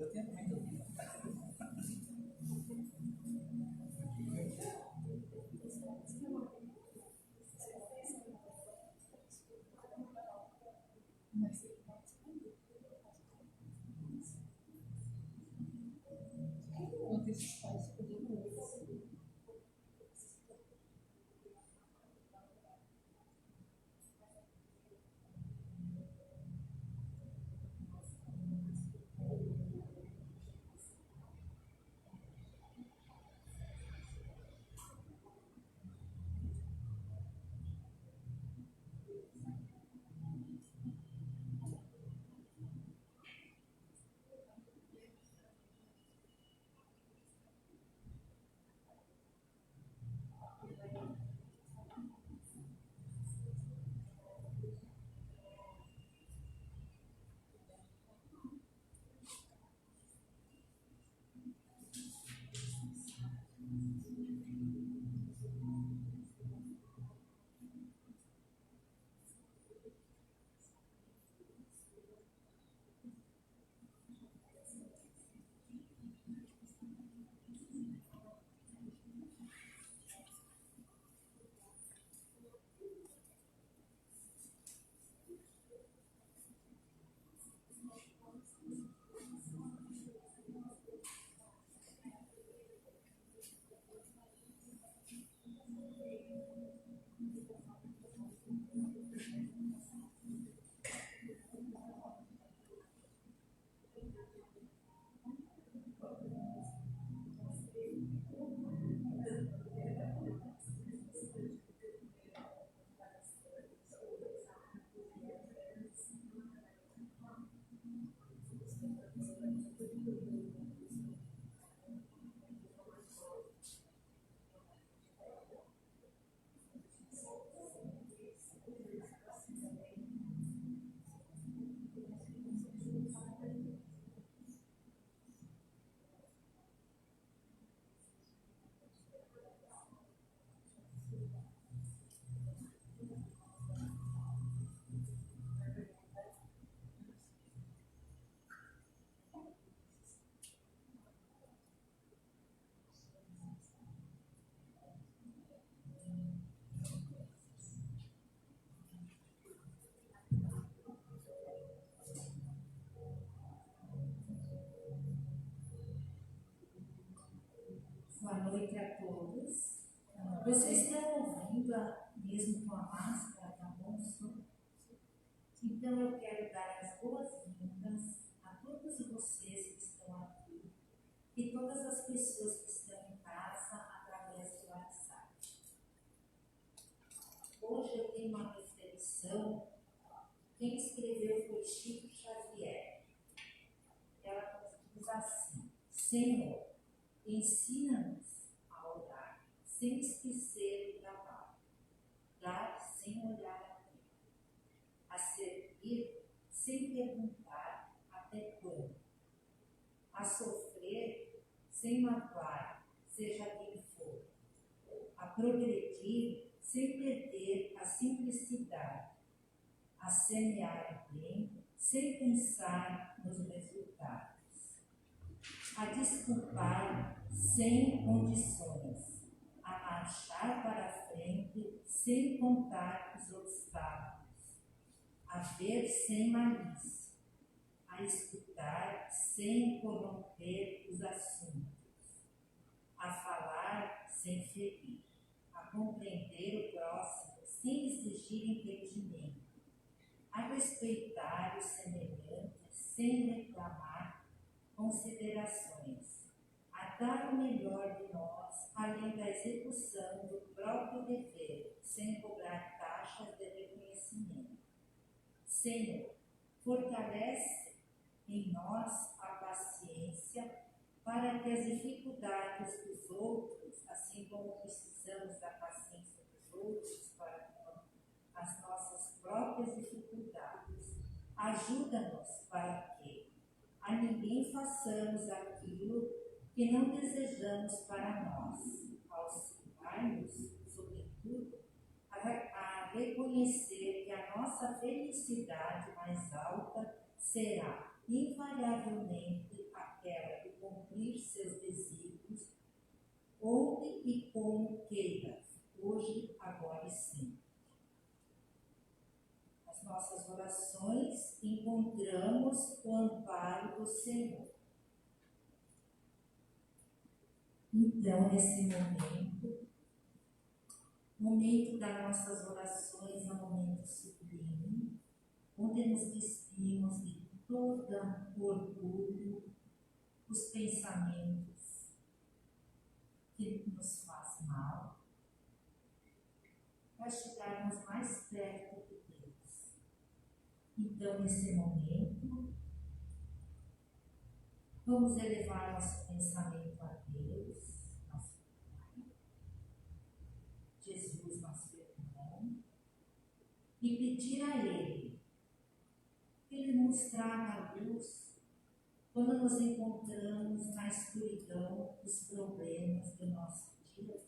Eu tenho também dúvida. Boa noite a todos. Vocês estão ouvindo mesmo com a máscara, tá bom? Então eu quero dar as boas-vindas a todos vocês que estão aqui e todas as pessoas que estão em casa através do WhatsApp. Hoje eu tenho uma reflexão. Quem escreveu foi Chico Xavier. Ela diz assim: Senhor, ensina-nos a orar, sem esquecer o trabalho, dar sem olhar a tempo, a servir sem perguntar até quando, a sofrer sem magoar, seja quem for, a progredir sem perder a simplicidade, a semear o bem sem pensar nos resultados, a desculpar sem condições, a marchar para a frente sem contar os obstáculos, a ver sem malícia, a escutar sem corromper os assuntos, a falar sem ferir, a compreender o próximo sem exigir entendimento, a respeitar os semelhantes sem reclamar considerações, a dar o melhor de nós, além da execução do próprio dever, sem cobrar taxas de reconhecimento. Senhor, fortalece em nós a paciência para que as dificuldades dos outros, assim como precisamos da paciência dos outros para com as nossas próprias dificuldades, ajuda-nos para que a ninguém façamos aquilo que não desejamos para nós, auxiliar-nos, sobretudo, a reconhecer que a nossa felicidade mais alta será invariavelmente a encontramos o amparo do Senhor. Então, nesse momento das nossas orações é um momento sublime, onde nos despimos de todo o orgulho, os pensamentos que nos fazem mal, para chegarmos mais perto de Deus. Então, nesse momento, vamos elevar nosso pensamento a Deus, nosso Pai, Jesus, nosso irmão, e pedir a Ele que Ele nos traga a luz quando nos encontramos na escuridão dos problemas do nosso dia a dia.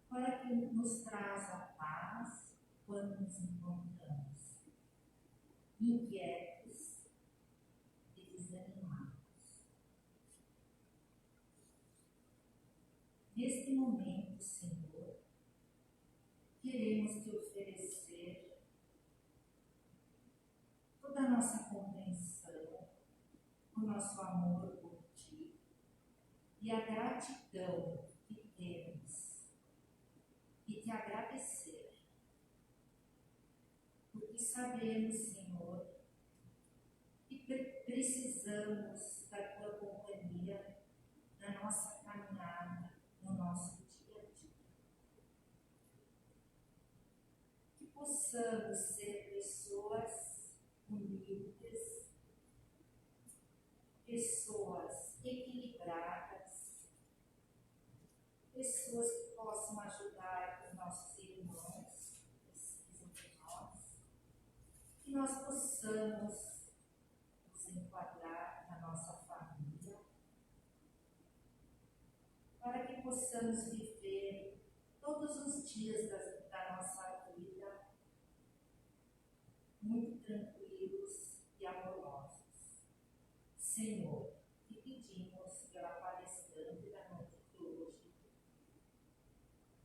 Para que nos traga a paz quando nos encontramos inquietos e desanimados. Neste momento, Senhor, queremos te oferecer toda a nossa compreensão, o nosso amor por Ti e a gratidão que temos e te agradecer, porque sabemos, Senhor, que precisamos da Tua companhia na nossa caminhada, no nosso dia a dia. Que possamos ser pessoas humildes, pessoas equilibradas, pessoas que possam ajudar os nossos irmãos que precisam de nós, que nós possamos nos enquadrar na nossa família, para que possamos viver todos os dias da nossa vida muito tranquilos e amorosos. Senhor, te pedimos pela palestrante da noite de hoje,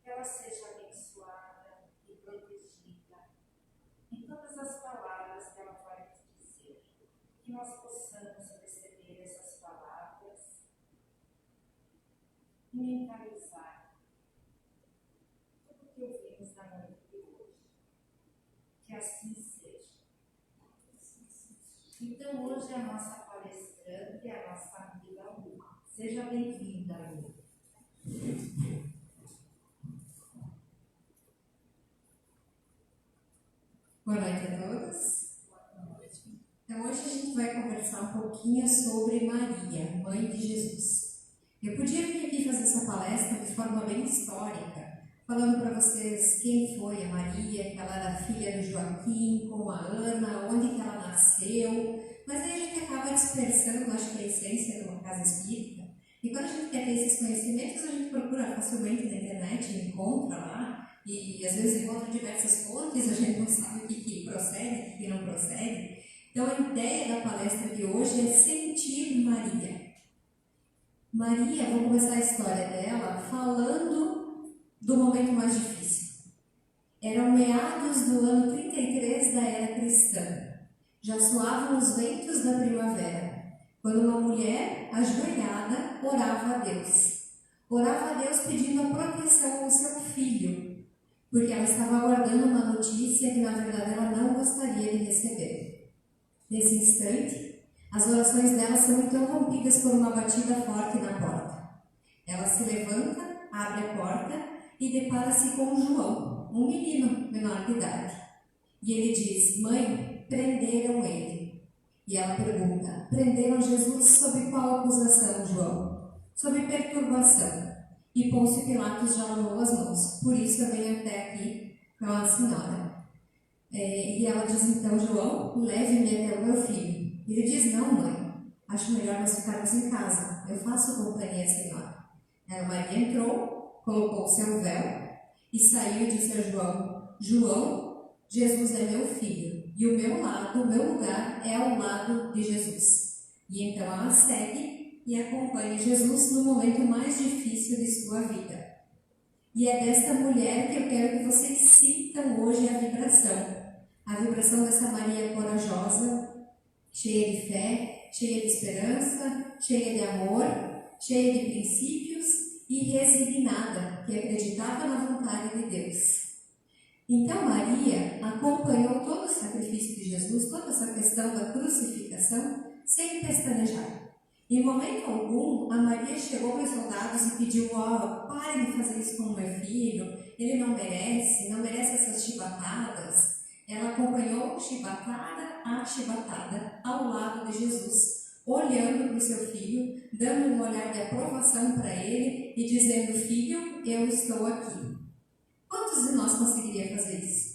que ela seja abençoada e protegida em todas as palavras que ela vai nos dizer, que nós possamos receber essas palavras e mentalizar tudo o que ouvimos na noite de hoje. Que assim seja. Então, hoje a nossa palestrante é a nossa amiga Lu. Seja bem-vinda, Lu. Boa noite a todos. Então, hoje a gente vai conversar um pouquinho sobre Maria, mãe de Jesus. Eu podia vir aqui fazer essa palestra de forma bem histórica, falando para vocês quem foi a Maria, que ela era filha do Joaquim, com a Ana, onde que ela nasceu, mas aí a gente acaba dispersando, acho que a essência de uma casa espírita. E quando a gente quer ter esses conhecimentos, a gente procura facilmente na internet, encontra lá, e às vezes encontra diversas fontes, a gente não sabe o que procede, o que não procede. Então a ideia da palestra de hoje é sentir Maria. Maria, vamos começar a história dela falando do momento mais difícil. Eram meados do ano 33 da era cristã. Já soavam os ventos da primavera, quando uma mulher, ajoelhada, orava a Deus. Orava a Deus pedindo a proteção ao seu filho, porque ela estava aguardando uma notícia que, na verdade, ela não gostaria de receber. Nesse instante, as orações dela são interrompidas por uma batida forte na porta. Ela se levanta, abre a porta e depara-se com João, um menino menor de idade. E ele diz: "Mãe, prenderam ele." E ela pergunta: "Prenderam Jesus sob qual acusação, João?" "Sob perturbação. E Pôncio Pilatos já lavou as mãos, por isso eu venho até aqui com a senhora." E ela diz então: "João, leve-me até o meu filho." Ele diz: "Não, mãe, acho melhor nós ficarmos em casa, eu faço companhia à senhora." Maria entrou, colocou o seu véu e saiu e disse a João: "João, Jesus é meu filho, e o meu lugar é ao lado de Jesus." E então ela segue e acompanha Jesus no momento mais difícil de sua vida. E é desta mulher que eu quero que vocês sintam hoje a vibração. a vibração dessa Maria corajosa, cheia de fé, cheia de esperança, cheia de amor, cheia de princípios e resignada, que acreditava na vontade de Deus. Então Maria acompanhou todo o sacrifício de Jesus, toda essa questão da crucificação, sem pestanejar. Em momento algum, a Maria chegou para os soldados e pediu: parem de fazer isso com o meu filho, ele não merece essas chibatadas. Ela acompanhou chibatada a chibatada ao lado de Jesus, olhando para o seu filho, dando um olhar de aprovação para ele e dizendo: filho, eu estou aqui. Quantos de nós conseguiria fazer isso?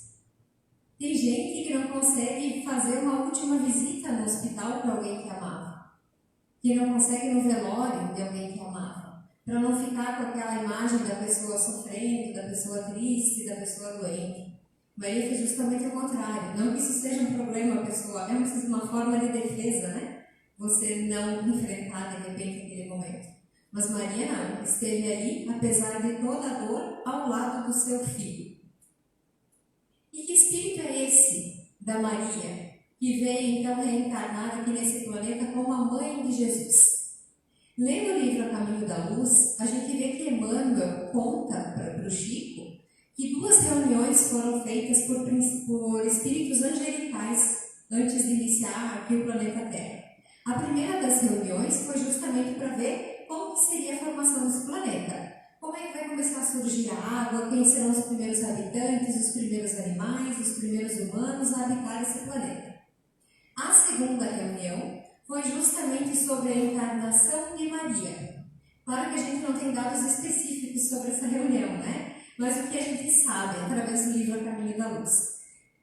Tem gente que não consegue fazer uma última visita no hospital para alguém que amava, que não consegue ir no velório de alguém que amava, para não ficar com aquela imagem da pessoa sofrendo, da pessoa triste, da pessoa doente. Maria fez justamente o contrário. Não que isso seja um problema pessoal, é uma forma de defesa, né? Você não enfrentar de repente aquele momento. Mas Maria não, esteve ali, apesar de toda a dor, ao lado do seu filho. E que espírito é esse da Maria, que veio então reencarnar aqui nesse planeta como a mãe de Jesus? Lendo o livro A Caminho da Luz, a gente vê que Emmanuel conta para o Chico que 2 reuniões foram feitas por espíritos angelicais antes de iniciar aqui o planeta Terra. A primeira das reuniões foi justamente para ver como que seria a formação desse planeta. Como é que vai começar a surgir a água, quem serão os primeiros habitantes, os primeiros animais, os primeiros humanos a habitar esse planeta. A segunda reunião foi justamente sobre a encarnação de Maria. Claro que a gente não tem dados específicos sobre essa reunião, né? Mas o que a gente sabe através do livro A Caminho da Luz?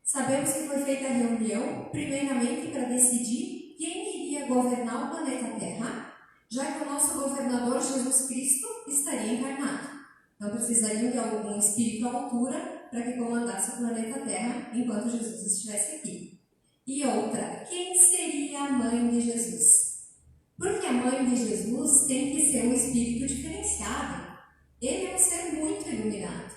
Sabemos que foi feita a reunião, primeiramente para decidir quem iria governar o planeta Terra, já que o nosso governador Jesus Cristo estaria encarnado. Então precisariam de algum espírito à altura para que comandasse o planeta Terra enquanto Jesus estivesse aqui. E outra, quem seria a mãe de Jesus? Porque a mãe de Jesus tem que ser um espírito diferenciado. Ele é um ser muito iluminado.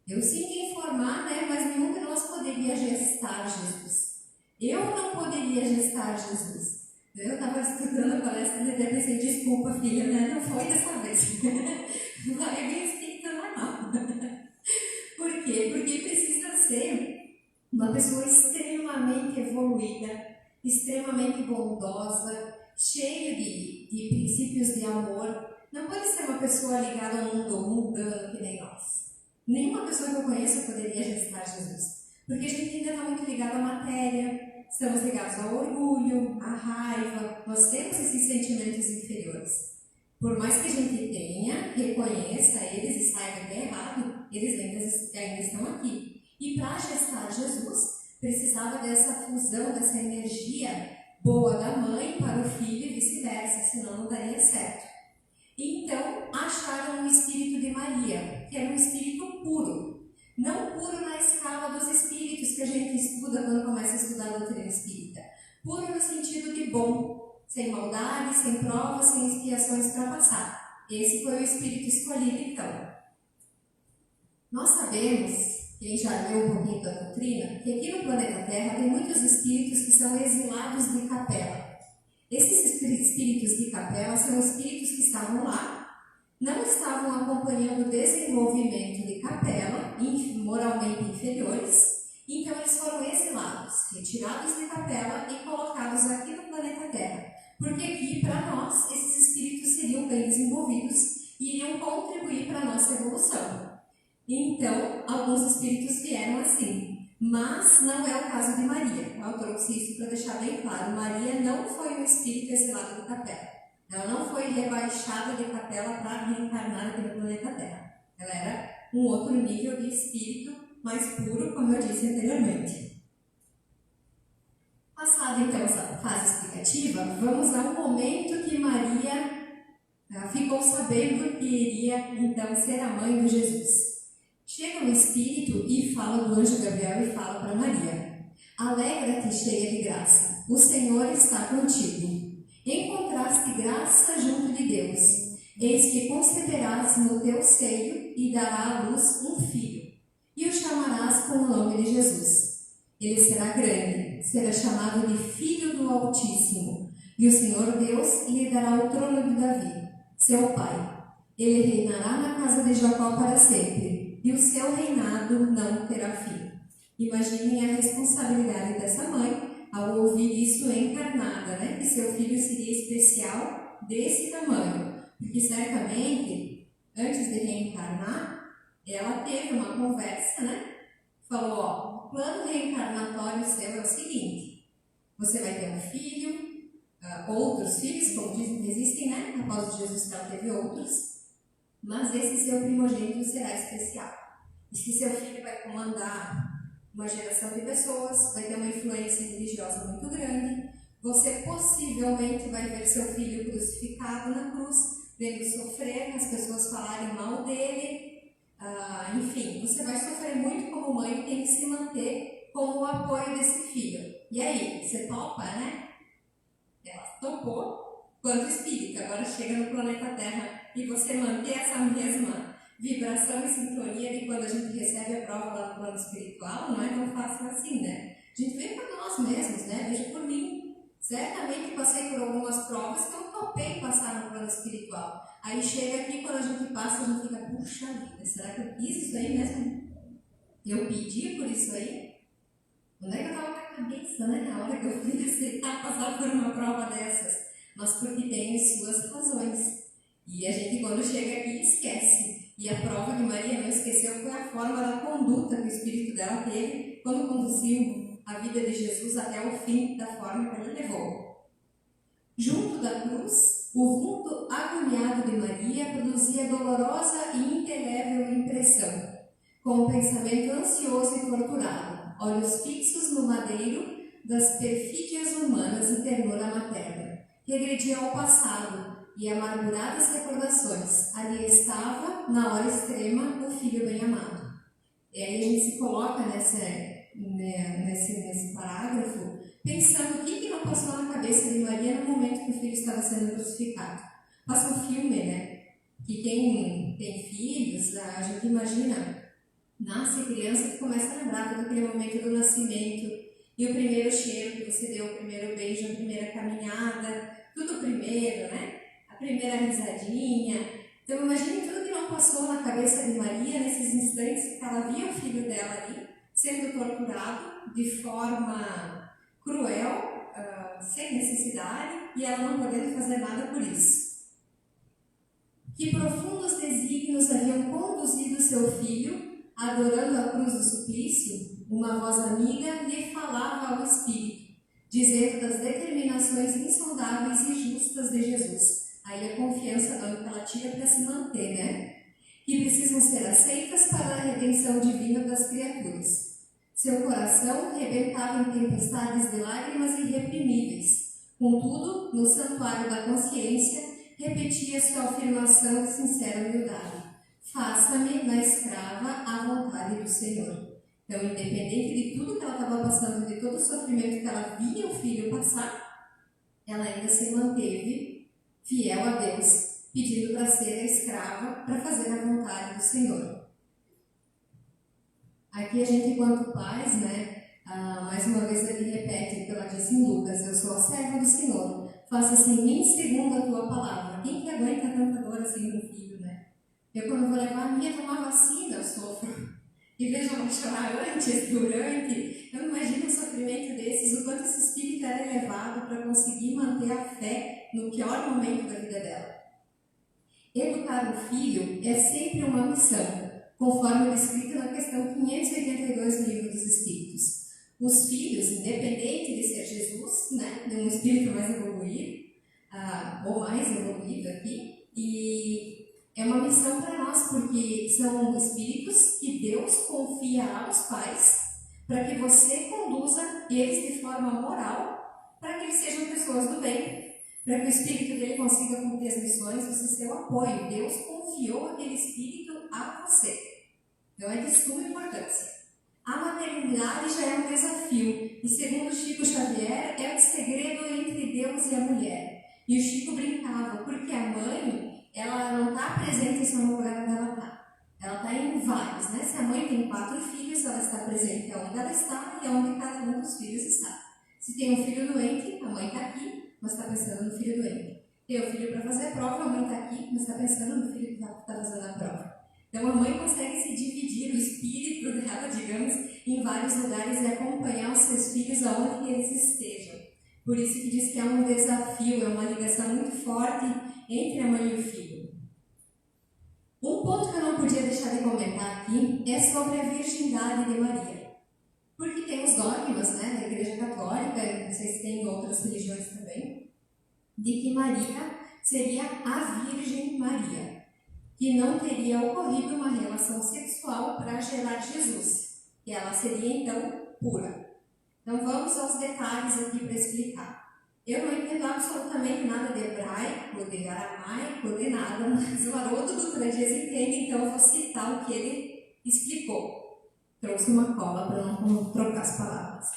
Eu sinto informar, né, mas nenhum de nós poderia gestar Jesus. Eu não poderia gestar Jesus. Eu estava estudando a palestra e até pensei: desculpa, filha, né? Não foi dessa vez. Não é bem espírito normal. Por quê? Porque precisa ser uma pessoa extremamente evoluída, extremamente bondosa, cheia de princípios de amor. Não pode ser uma pessoa ligada ao mundo mundano que nem nós. Nenhuma pessoa que eu conheço poderia gestar Jesus. Porque a gente ainda está muito ligado à matéria, estamos ligados ao orgulho, à raiva, nós temos esses sentimentos inferiores. Por mais que a gente tenha, reconheça eles e saiba que é errado, eles ainda estão aqui. E para gestar Jesus, precisava dessa fusão, dessa energia boa da mãe para o filho e vice-versa, senão não daria certo. Então, acharam o espírito de Maria, que era um espírito puro. Não puro na escala dos espíritos que a gente estuda quando começa a estudar a doutrina espírita. Puro no sentido de bom, sem maldade, sem provas, sem expiações para passar. Esse foi o espírito escolhido, então. Nós sabemos, quem já leu um pouquinho da doutrina, que aqui no planeta Terra tem muitos espíritos que são exilados de capela. Esses espíritos de capela são espíritos que estavam lá, não estavam acompanhando o desenvolvimento de capela, moralmente inferiores, então eles foram exilados, retirados de capela e colocados aqui no planeta Terra, porque aqui, para nós, esses espíritos seriam bem desenvolvidos e iriam contribuir para a nossa evolução. Então, alguns espíritos vieram assim. Mas não é o caso de Maria. Eu trouxe isso para deixar bem claro. Maria não foi um espírito exilado de capela. Ela não foi rebaixada de capela para reencarnar aqui no planeta Terra. Ela era um outro nível de espírito mais puro, como eu disse anteriormente. Passada então essa fase explicativa, vamos ao momento que Maria ficou sabendo que iria então ser a mãe de Jesus. Chega um espírito e fala do anjo Gabriel e fala para Maria: alegra-te, cheia de graça, o Senhor está contigo. Encontraste graça junto de Deus. Eis que conceberás no teu seio e dará à luz um filho, e o chamarás com o nome de Jesus. Ele será grande, será chamado de Filho do Altíssimo, e o Senhor Deus lhe dará o trono de Davi, seu pai. Ele reinará na casa de Jacó para sempre, e o seu reinado não terá fim. Imaginem a responsabilidade dessa mãe ao ouvir isso encarnada, né? Que seu filho seria especial desse tamanho. Porque certamente, antes de reencarnar, ela teve uma conversa, né? Falou, ó, o plano reencarnatório seu é o seguinte: você vai ter um filho, outros filhos, como dizem que existem, né? Após Jesus ela teve outros, mas esse seu primogênito será especial. E se seu filho vai comandar uma geração de pessoas, vai ter uma influência religiosa muito grande, você possivelmente vai ver seu filho crucificado na cruz, vendo sofrer, as pessoas falarem mal dele, enfim, você vai sofrer muito como mãe e tem que se manter com o apoio desse filho. E aí, você topa, né? Ela topou quanto espírito, agora chega no planeta Terra e você manter essa mesma vibração e sintonia de quando a gente recebe a prova lá no plano espiritual, não é tão fácil assim, né? A gente vê para nós mesmos, né? Veja por mim. Certamente passei por algumas provas que eu topei passar no plano espiritual. Aí chega aqui, quando a gente passa, a gente fica, puxa vida, será que eu fiz isso aí mesmo? Eu pedi por isso aí? Onde é que eu estava com a cabeça, né? Na hora que eu fui aceitar passar por uma prova dessas. Mas porque tem suas razões. E a gente, quando chega aqui, esquece. E a prova que Maria não esqueceu foi a forma da conduta que o Espírito dela teve quando conduziu a vida de Jesus até o fim da forma que ele levou. Junto da cruz, o vulto agoniado de Maria produzia dolorosa e indelével impressão, com o pensamento ansioso e torturado, olhos fixos no madeiro das perfídias humanas e ternura materna. Regredia ao passado e amarguradas recordações. Ali estava, na hora extrema, o filho bem-amado. E aí a gente se coloca nesse parágrafo, pensando o que não passou na cabeça de Maria no momento que o filho estava sendo crucificado. Passa um filme, né? Que quem tem filhos, a gente imagina, nasce criança que começa a lembrar todo aquele momento do nascimento, e o primeiro cheiro que você deu, o primeiro beijo, a primeira caminhada, tudo primeiro, né? A primeira risadinha. Então imagine tudo que não passou na cabeça de Maria nesses instantes que ela via o filho dela ali sendo torturado de forma cruel, sem necessidade, e ela não podendo fazer nada por isso. Que profundos desígnios haviam conduzido seu filho, adorando a cruz do suplício? Uma voz amiga lhe falava ao espírito, dizendo das determinações insondáveis e justas de Jesus. Aí a confiança dando que ela tira para se manter, né? Que precisam ser aceitas para a redenção divina das criaturas. Seu coração rebentava em tempestades de lágrimas irreprimíveis. Contudo, no santuário da consciência, repetia sua afirmação de sincera humildade: faça-me na escrava a vontade do Senhor. Então, independente de tudo que ela estava passando, de todo o sofrimento que ela via o filho passar, ela ainda se manteve fiel a Deus, pedindo para ser a escrava, para fazer a vontade do Senhor. Aqui a gente, enquanto pais, né, mais uma vez ele repete o que ela disse em Lucas: eu sou a serva do Senhor, faça-se em mim segundo a tua palavra. Quem que aguenta tanta dor assim do filho, né? Eu, quando vou levar a minha tomar vacina, eu sofro. E vejam ela chorar antes, durante. Eu não imagino um sofrimento desses, o quanto esse espírito era elevado para conseguir manter a fé no pior momento da vida dela. Educar o filho é sempre uma missão, conforme descrito na questão 582 do Livro dos Espíritos. Os filhos, independente de ser Jesus, né, de um espírito mais evoluído, ou mais evoluído aqui, e é uma missão para nós, porque são espíritos que Deus confia aos pais para que você conduza eles de forma moral, para que eles sejam pessoas do bem, para que o espírito dele consiga cumprir as missões, você ser o apoio. Deus confiou aquele espírito a você. Então é de suma importância. A maternidade já é um desafio, e segundo Chico Xavier, é o segredo entre Deus e a mulher. E o Chico brincava, porque a mãe, ela não está presente só no lugar onde ela está. Ela está em vários, né? Se a mãe tem 4 filhos, ela está presente onde ela está e onde cada um dos filhos está. Se tem um filho doente, a mãe está aqui, mas está pensando no filho doente. Tem um filho para fazer a prova, a mãe está aqui, mas está pensando no filho que está fazendo a prova. Então a mãe consegue se dividir o espírito dela, digamos, em vários lugares e acompanhar os seus filhos aonde eles estejam. Por isso que diz que é um desafio, é uma ligação muito forte entre a mãe e o filho. Um ponto que eu não podia deixar de comentar aqui é sobre a virgindade de Maria. Porque tem os dogmas, né, da Igreja Católica, não sei se tem em outras religiões também, de que Maria seria a Virgem Maria, que não teria ocorrido uma relação sexual para gerar Jesus, e ela seria então pura. Então vamos aos detalhes aqui para explicar. Eu não entendo absolutamente nada de hebraico, de aramaico, de nada, mas o Haroldo Dutra Dias entende, então eu vou citar o que ele explicou. Trouxe uma cola para não trocar as palavras.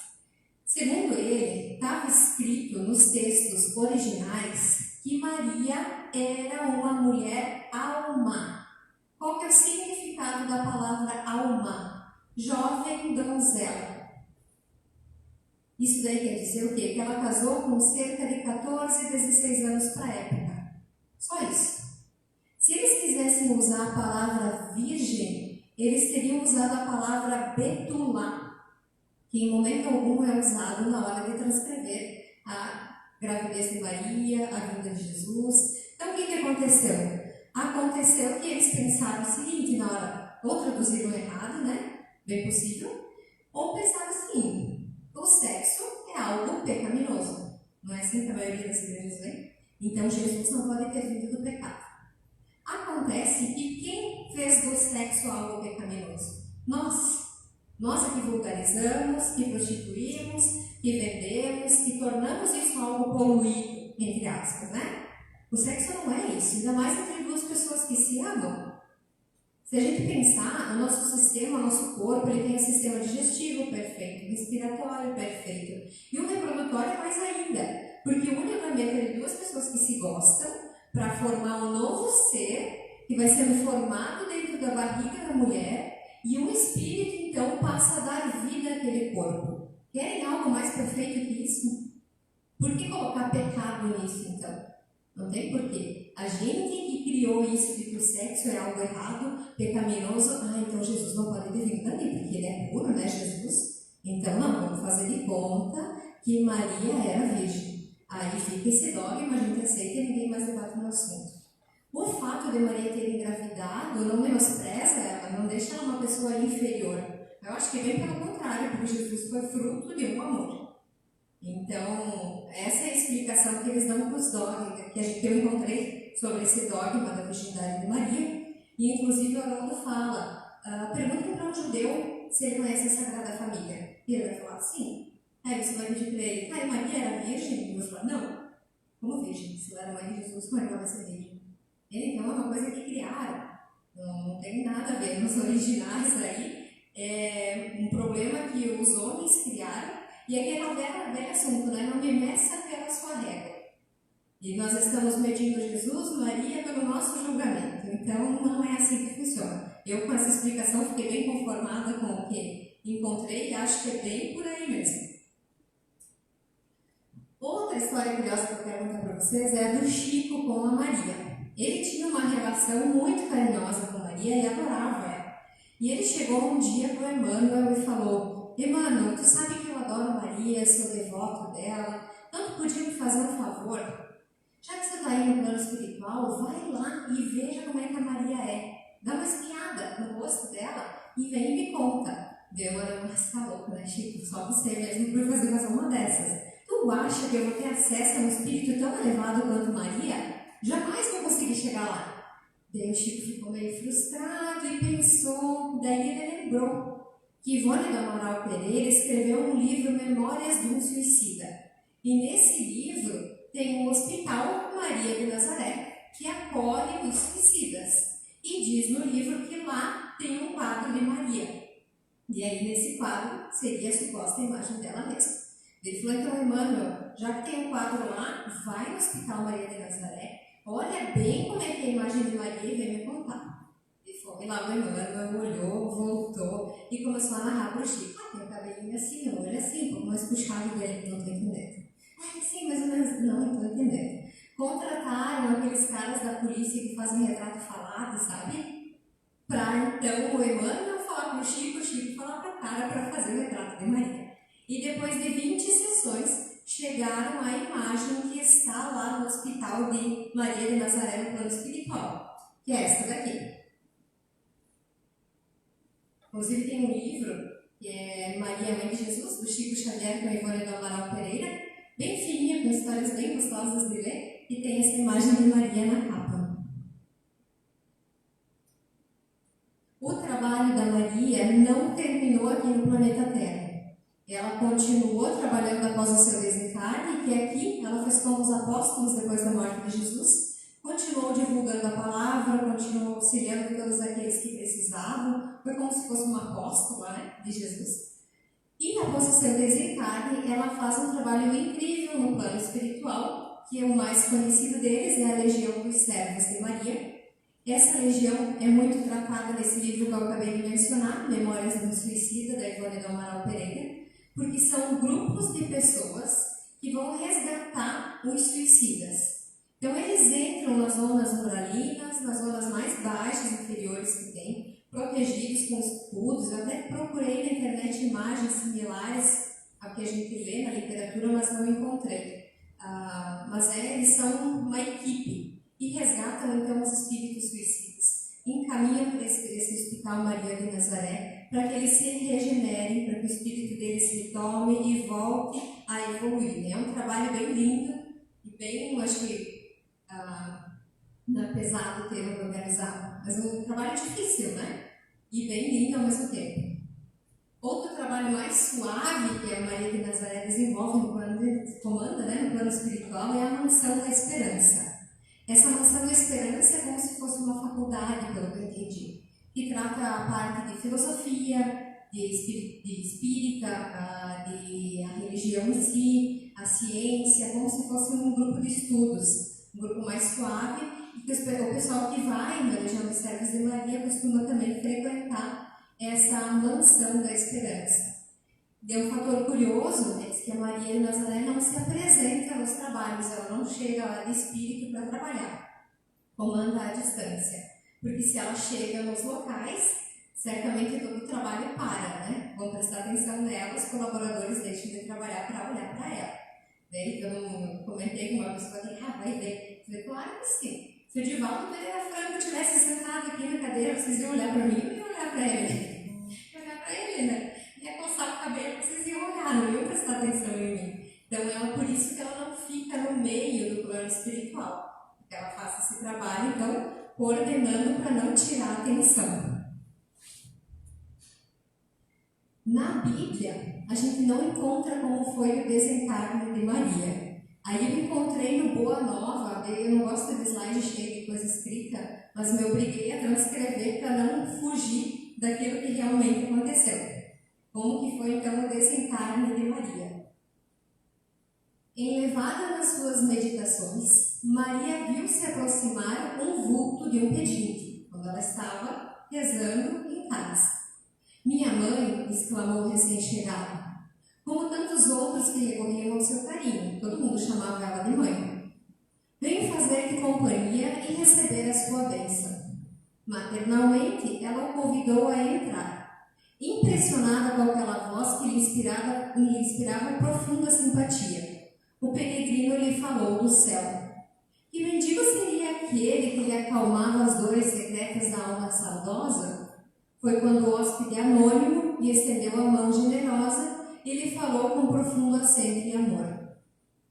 Segundo ele, estava escrito nos textos originais que Maria era uma mulher alma. Qual que é o significado da palavra alma? Jovem donzela. Isso daí quer dizer o quê? Que ela casou com cerca de 14, 16 anos para a época. Só isso. Se eles quisessem usar a palavra virgem, eles teriam usado a palavra betulá, que em momento algum é usado na hora de transcrever a gravidez de Maria, a vinda de Jesus. Então o que aconteceu? Aconteceu que eles pensaram o seguinte na hora, ou traduziram errado, né? Bem possível, ou pensaram assim, o sexo é algo pecaminoso. Não é assim que a maioria das igrejas vê? Então Jesus não pode ter vindo do pecado. Acontece que quem fez do sexo algo pecaminoso? Nós é que vulgarizamos, que prostituímos, que vendemos, que tornamos isso algo poluído, entre aspas, né? O sexo não é isso, ainda mais entre duas pessoas que se amam. Se a gente pensar, o nosso sistema, o nosso corpo, ele tem um sistema digestivo perfeito, respiratório perfeito, e o reprodutório mais ainda, porque une a mente de duas pessoas que se gostam para formar um novo ser que vai sendo formado dentro da barriga da mulher, e um espírito então passa a dar vida àquele corpo. Querem algo mais perfeito que isso? Por que colocar pecado nisso então? Não tem porquê. A gente que criou isso de que o sexo é algo errado, pecaminoso, então Jesus não pode ter vindo dali, porque ele é puro, né, Jesus? Então não, vamos fazer de conta que Maria era virgem. Aí fica esse dogma, a gente aceita e ninguém mais debate no assunto. O fato de Maria ter engravidado não menospreza ela, não deixa ela uma pessoa inferior. Eu acho que é bem pelo contrário, porque Jesus foi fruto de um amor. Então, essa é a explicação que eles dão para os dogmas, que eu encontrei sobre esse dogma da virgindade de Maria. E, inclusive, o Haroldo fala, pergunta para um judeu se ele conhece a Sagrada Família. E ele vai falar, sim. Aí você vai pedir para ele, e Maria era virgem? E você fala, não. Como virgem? Se ela era mãe de Jesus, como é que ela vai ser virgem? Então, é uma coisa que criaram. Não tem nada a ver. Nos originais aí, é um problema que os homens criaram. E aquele velho assunto, né? Não me meça pela sua régua. E nós estamos medindo Jesus, Maria, pelo nosso julgamento. Então, não é assim que funciona. Eu, com essa explicação, fiquei bem conformada com o que encontrei e acho que é bem por aí mesmo. Outra história curiosa que eu quero contar para vocês é a do Chico com a Maria. Ele tinha uma relação muito carinhosa com Maria e adorava ela. E ele chegou um dia para o Emmanuel e falou: Emmanuel, tu sabe que eu adoro Maria, sou devoto dela, não tu podia me fazer um favor? Já que você está aí no plano espiritual, vai lá e veja como é que a Maria é. Dá uma espiada no rosto dela e vem e me conta. Deu uma tá louco, né, Chico? Só você mesmo por fazer mais uma dessas. Tu acha que eu vou ter acesso a um espírito tão elevado quanto Maria? Jamais vou conseguir chegar lá. Daí o Chico ficou meio frustrado e pensou, daí ele lembrou que Ivone do Amaral Pereira escreveu um livro, Memórias de um Suicida. E nesse livro tem um hospital Maria de Nazaré, que acolhe os suicidas. E diz no livro que lá tem um quadro de Maria. E aí nesse quadro seria a suposta imagem dela mesma. Ele falou, então, Emmanuel, já que tem um quadro lá, vai no hospital Maria de Nazaré, olha bem como é que é a imagem de Maria e vem me contar. Ele falou, Foi lá o Emmanuel, olhou, voltou e começou a narrar para o Chico. Tem o cabelinho assim, o olho assim, um pouco mais puxado dele, não estou entendendo. Sim, mais ou menos, não estou entendendo. Contrataram aqueles caras da polícia que fazem retrato falado, sabe? Para então o Emmanuel falar com o Chico falar para a cara para fazer o retrato de Maria. E depois de 20 sessões, chegaram à imagem que está lá no hospital de Maria de Nazaré no plano espiritual, que é essa daqui. Inclusive tem um livro, que é Maria, Mãe de Jesus, do Chico Xavier, com a Ivone do Amaral Pereira, bem fininha, com histórias bem gostosas de ler, e tem essa imagem de Maria na capa. O trabalho da Maria não terminou aqui no planeta Terra. Ela continuou trabalhando após o seu desencarne, que aqui ela fez como os apóstolos depois da morte de Jesus, continuou divulgando a palavra, continuou auxiliando todos aqueles que precisavam, foi como se fosse uma apóstola, né, de Jesus. E após o seu desencarne, ela faz um trabalho incrível no plano espiritual, que é o mais conhecido deles, é a Legião dos Servos de Maria. Essa legião é muito tratada nesse livro que eu acabei de mencionar, Memórias de um Suicida, da Ivone do Amaral Pereira, porque são grupos de pessoas que vão resgatar os suicidas. Então, eles entram nas zonas ruralinas, nas zonas mais baixas, inferiores que tem, protegidos com escudos. Eu até procurei na internet imagens similares ao que a gente lê na literatura, mas não encontrei. Eles são uma equipe e resgatam então os espíritos suicidas. Encaminham para esse hospital Maria de Nazaré para que eles se regenerem, para que o espírito deles retome e volte a evoluir. É um trabalho bem lindo e bem, acho que, não é pesado o termo organizado, mas um trabalho difícil, né? E bem lindo ao mesmo tempo. Outro trabalho mais suave que a Maria de Nazaré desenvolve no plano, no plano espiritual é a Mansão da Esperança. Essa Mansão da Esperança é como se fosse uma faculdade, pelo que eu entendi, que trata a parte de filosofia, de espírita, de a religião em si, a ciência, como se fosse um grupo de estudos, um grupo mais suave, e que o pessoal que vai na Legião dos Servos de Maria costuma também frequentar essa Mansão da Esperança. Deu um fator curioso, é que a Maria de Nazaré não se apresenta nos trabalhos, ela não chega lá de espírito para trabalhar, comanda à distância. Porque se ela chega nos locais, certamente todo o trabalho para, né? Vão prestar atenção nela, os colaboradores deixam de trabalhar para olhar para ela. Então, eu comentei com uma pessoa que, vai ver. Eu falei, claro que sim. Se o Divaldo Pereira Franco tivesse sentado aqui na cadeira, vocês iam olhar para mim ou iam olhar para ele? Olhar para ele, né? Ia coçar o cabelo, vocês iam olhar, não iam prestar atenção em mim. Então, por isso que ela não fica no meio do plano espiritual. Que ela faça esse trabalho, então, coordenando para não tirar a atenção. Na Bíblia, a gente não encontra como foi o desencarne de Maria. Aí eu encontrei no Boa Nova, eu não gosto de slide cheio de coisa escrita, mas me obriguei a transcrever para não fugir daquilo que realmente aconteceu. Como que foi então o desencarne de Maria? Enlevada nas suas meditações, Maria viu se aproximar um vulto de um pedinte, quando ela estava rezando em casa. Minha mãe, exclamou o recém-chegado, como tantos outros que recorriam ao seu carinho, todo mundo chamava ela de mãe. Venho fazer-lhe companhia e receber a sua bênção. Maternalmente, ela o convidou a entrar, impressionada com aquela voz que lhe inspirava profunda simpatia. O peregrino lhe falou do céu. Que mendigo seria aquele que lhe acalmava as dores secretas da alma saudosa? Foi quando o hóspede anônimo lhe estendeu a mão generosa e lhe falou com profundo acento e amor.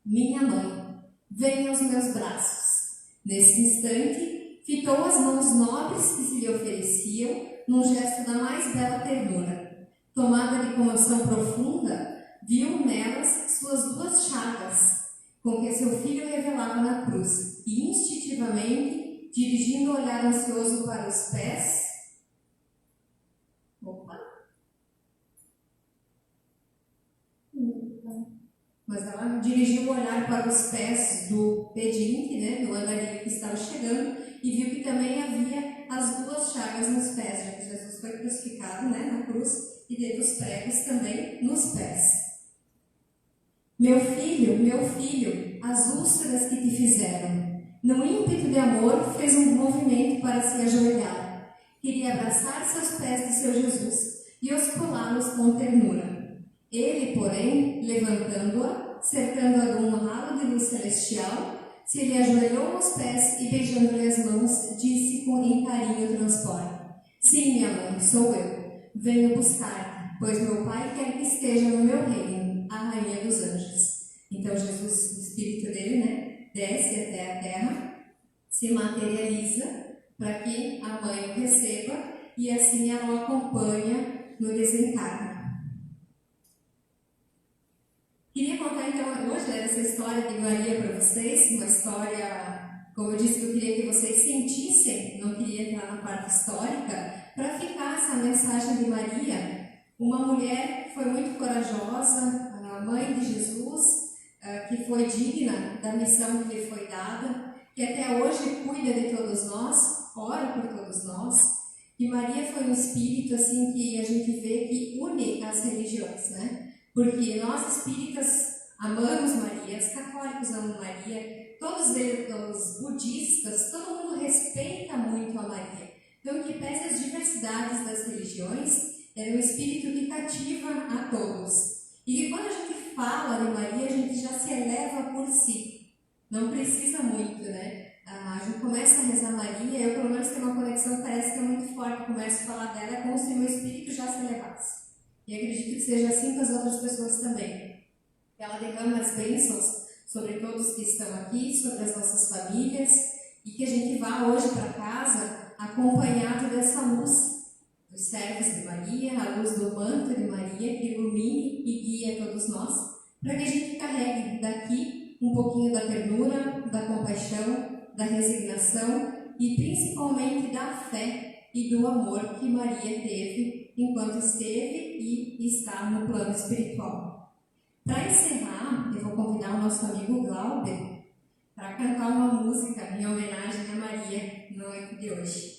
Minha mãe, venha aos meus braços. Nesse instante, fitou as mãos nobres que se lhe ofereciam num gesto da mais bela ternura. Tomada de comoção profunda, viu nelas suas duas chagas, com que seu filho revelava na cruz, e instintivamente, dirigindo o olhar ansioso para os pés, mas ela dirigiu o olhar para os pés do pedinte, do andarilho que estava chegando, e viu que também havia as 2 chagas nos pés. Jesus foi crucificado, né, na cruz e teve os pregos também nos pés. Meu filho, as úlceras que te fizeram. No ímpeto de amor, fez um movimento para se ajoelhar. Queria abraçar seus pés de seu Jesus e osculá-los com ternura. Ele, porém, levantando-a, cercando-a de um ralo de luz celestial, se lhe ajoelhou aos pés e, beijando-lhe as mãos, disse em carinho transporte: Sim, minha mãe, sou eu. Venho buscar-te, pois meu Pai quer que esteja no meu reino, a Rainha dos Anjos. Então Jesus, o Espírito dele, né, desce até a terra, se materializa para que a mãe o receba e assim ela o acompanha no desencarne. Queria contar então hoje essa história de Maria para vocês, uma história, como eu disse, que eu queria que vocês sentissem, não queria entrar na parte histórica, para ficar essa mensagem de Maria, uma mulher que foi muito corajosa, a mãe de Jesus, que foi digna da missão que lhe foi dada, que até hoje cuida de todos nós, ora por todos nós. E Maria foi um espírito assim que a gente vê que une as religiões, né? Porque nós espíritas amamos Maria, os católicos amam Maria, todos os budistas, todo mundo respeita muito a Maria. Então, que pese as diversidades das religiões, é um espírito que cativa a todos. E que quando a gente fala de Maria, a gente já se eleva por si. Não precisa muito, né? A gente começa a rezar Maria, eu pelo menos tenho uma conexão, parece que é muito forte, começo a falar dela, é como se meu espírito já se elevasse. E acredito que seja assim com as outras pessoas também. Ela derrama as bênçãos sobre todos que estão aqui, sobre as nossas famílias, e que a gente vá hoje para casa acompanhado dessa luz dos servos de Maria, a luz do manto de Maria, que ilumine e guia todos nós, para que a gente carregue daqui um pouquinho da ternura, da compaixão, da resignação e principalmente da fé e do amor que Maria teve enquanto esteve e está no plano espiritual. Para encerrar, eu vou convidar o nosso amigo Glauber para cantar uma música em homenagem a Maria no noite de hoje.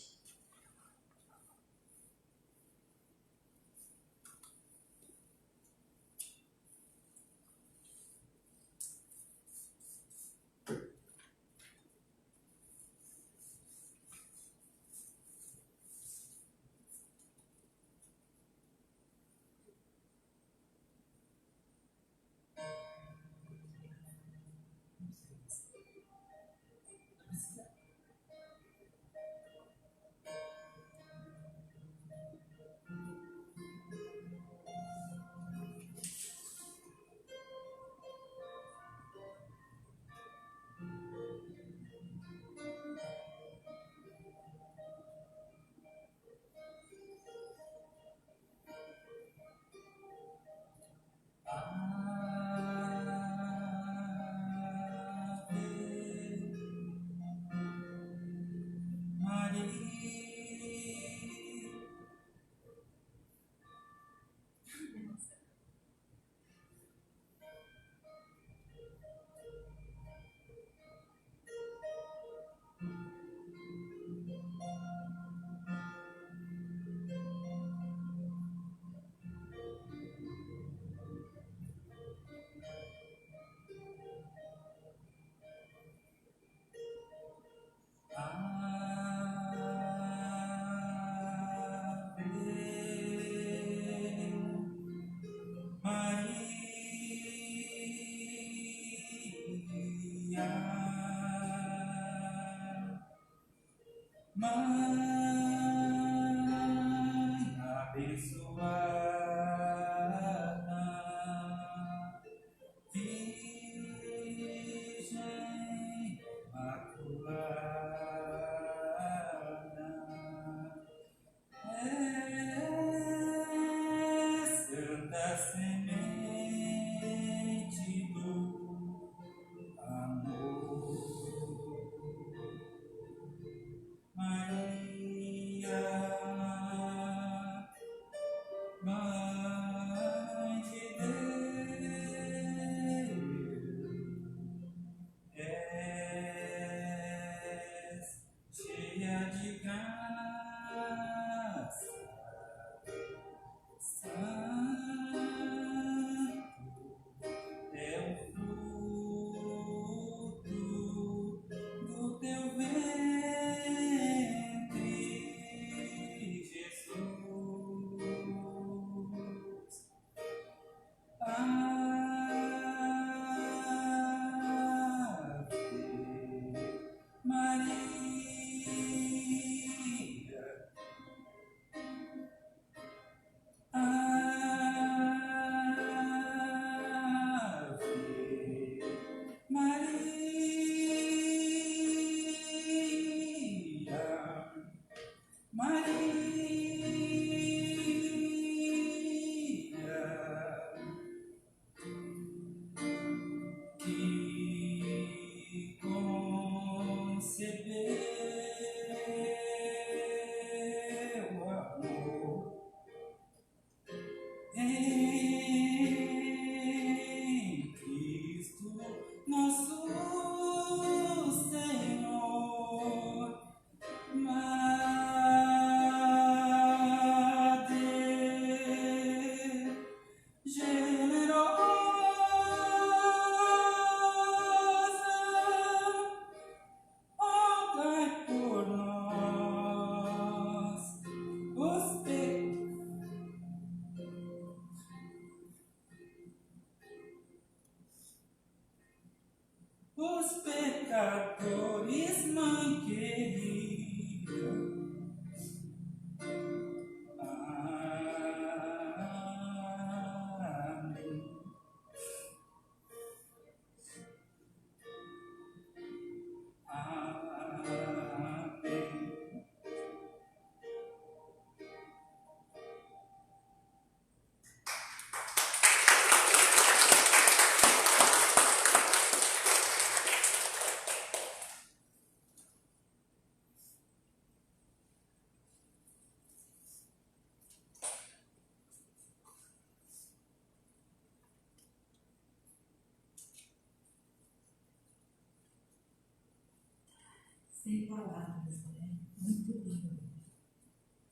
Sem palavras, né? Muito lindo.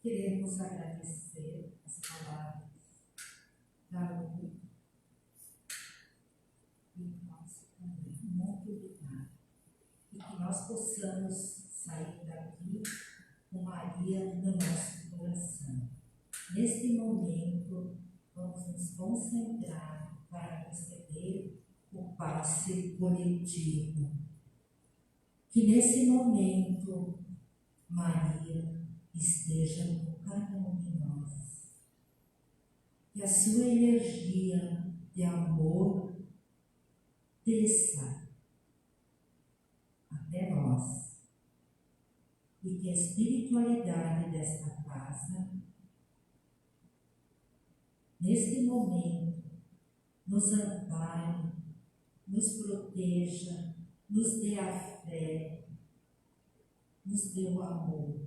Queremos agradecer as palavras da Lu e o nosso também. Muito obrigada. E que nós possamos sair daqui com Maria no nosso coração. Neste momento, vamos nos concentrar para receber o passe coletivo. Que nesse momento, Maria esteja com cada um de nós. Que a sua energia de amor desça até nós. E que a espiritualidade desta casa, neste momento, nos ampare, nos proteja, nos dê a fé, nos dê o amor.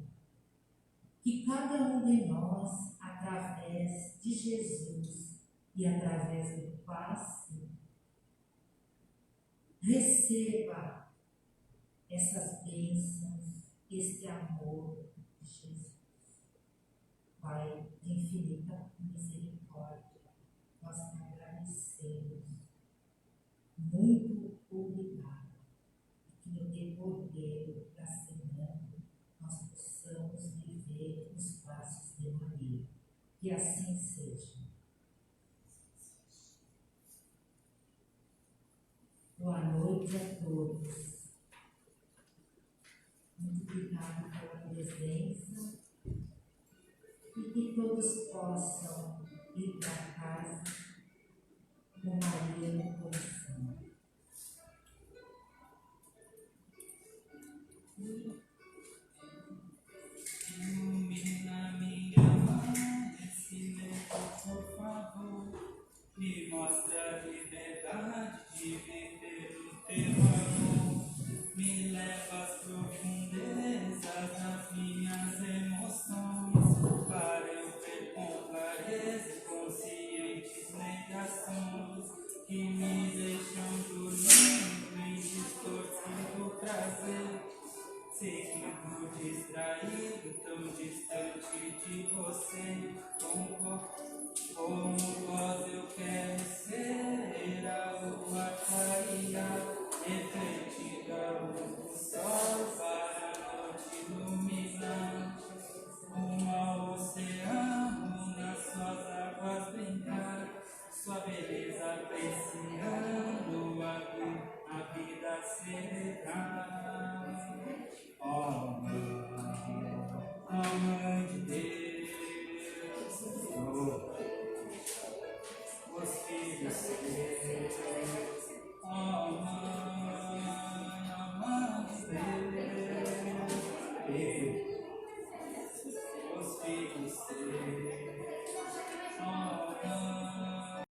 Que cada um de nós, através de Jesus e através do passe, receba essas bênçãos, este amor de Jesus. Pai de infinita misericórdia, nós te agradecemos. Muito obrigado. Que no decorrer da semana nós possamos viver os passos de Maria. Que assim seja. Boa noite a todos. Muito obrigado pela presença e que todos possam ir para casa com Maria no coração. Ilumina minha alma, esse leito, por favor. Me mostra a liberdade de viver o teu amor. Me leva às profundezas das minhas emoções, para eu ver com clareza conscientes negações que me deixam dormindo em distorcido prazer. Seguindo distraído, tão distante de você.